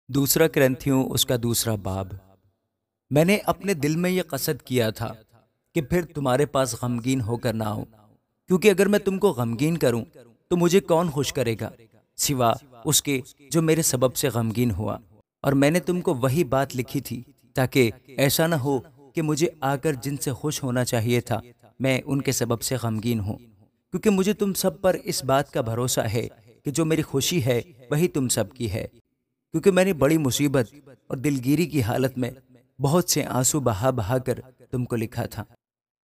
دوسرا کرنتھیوں اس کا دوسرا باب۔ میں نے اپنے دل میں یہ قصد کیا تھا کہ پھر تمہارے پاس غمگین ہو کر نہ آؤں، کیونکہ اگر میں تم کو غمگین کروں تو مجھے کون خوش کرے گا سوا اس کے جو میرے سبب سے غمگین ہوا۔ اور میں نے تم کو وہی بات لکھی تھی تاکہ ایسا نہ ہو کہ مجھے آ کر جن سے خوش ہونا چاہیے تھا میں ان کے سبب سے غمگین ہوں، کیونکہ مجھے تم سب پر اس بات کا بھروسہ ہے کہ جو میری خوشی ہے وہی تم سب کی ہے، کیونکہ میں نے بڑی مصیبت اور دلگیری کی حالت میں بہت سے آنسو بہا بہا کر تم کو لکھا تھا،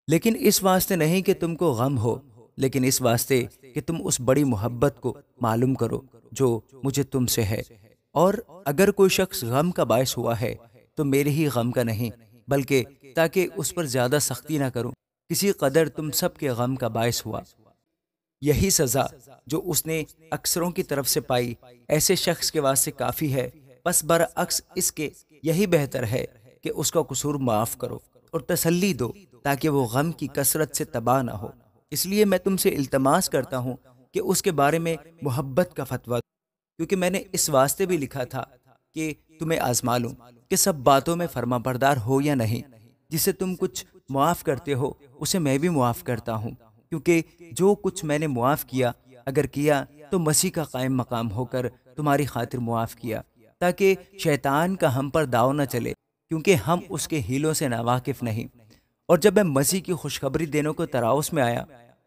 لیکن اس واسطے نہیں کہ تم کو غم ہو، لیکن اس واسطے کہ تم اس بڑی محبت کو معلوم کرو جو مجھے تم سے ہے۔ اور اگر کوئی شخص غم کا باعث ہوا ہے تو میرے ہی غم کا نہیں، بلکہ تاکہ اس پر زیادہ سختی نہ کروں، کسی قدر تم سب کے غم کا باعث ہوا۔ یہی سزا جو اس نے اکثروں کی طرف سے پائی ایسے شخص کے واسطے کافی ہے، پس برعکس اس کے یہی بہتر ہے کہ اس کا قصور معاف کرو اور تسلی دو تاکہ وہ غم کی کثرت سے تباہ نہ ہو۔ اس لیے میں تم سے التماس کرتا ہوں کہ اس کے بارے میں محبت کا فتویٰ دو، کیونکہ میں نے اس واسطے بھی لکھا تھا کہ تمہیں آزما لوں کہ سب باتوں میں فرما بردار ہو یا نہیں۔ جسے تم کچھ معاف کرتے ہو اسے میں بھی معاف کرتا ہوں، کیونکہ جو کچھ میں نے معاف کیا اگر کیا تو مسیح کا قائم مقام ہو کر تمہاری خاطر معاف کیا، تاکہ شیطان کا ہم پر داؤ نہ چلے، کیونکہ ہم اس کے ہیلوں سے ناواقف نہیں۔ اور جب میں مسیح کی خوشخبری دینے کو تراؤس میں آیا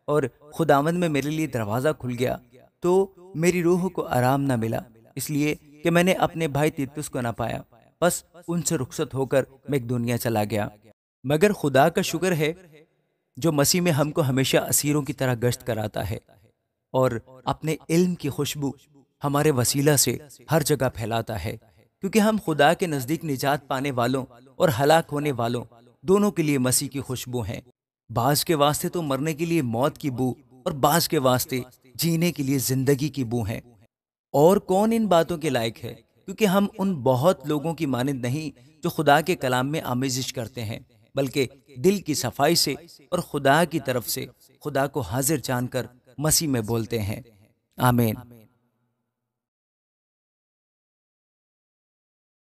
اور خداوند میں میرے لیے دروازہ کھل گیا تو میری روح کو آرام نہ ملا، اس لیے کہ میں نے اپنے بھائی تیتس کو نہ پایا، بس ان سے رخصت ہو کر میں ایک دنیا چلا گیا۔ مگر خدا کا شکر ہے جو مسیح میں ہم کو ہمیشہ اسیروں کی طرح گشت کراتا ہے اور اپنے علم کی خوشبو ہمارے وسیلہ سے ہر جگہ پھیلاتا ہے، کیونکہ ہم خدا کے نزدیک نجات پانے والوں اور ہلاک ہونے والوں دونوں کے لیے مسیح کی خوشبو ہیں۔ بعض کے واسطے تو مرنے کے لیے موت کی بو اور بعض کے واسطے جینے کے لیے زندگی کی بو ہیں۔ اور کون ان باتوں کے لائق ہے؟ کیونکہ ہم ان بہت لوگوں کی مانند نہیں جو خدا کے کلام میں آمیزش کرتے ہیں، بلکہ دل کی صفائی سے اور خدا کی طرف سے خدا کو حاضر جان کر مسیح میں بولتے ہیں۔ آمین۔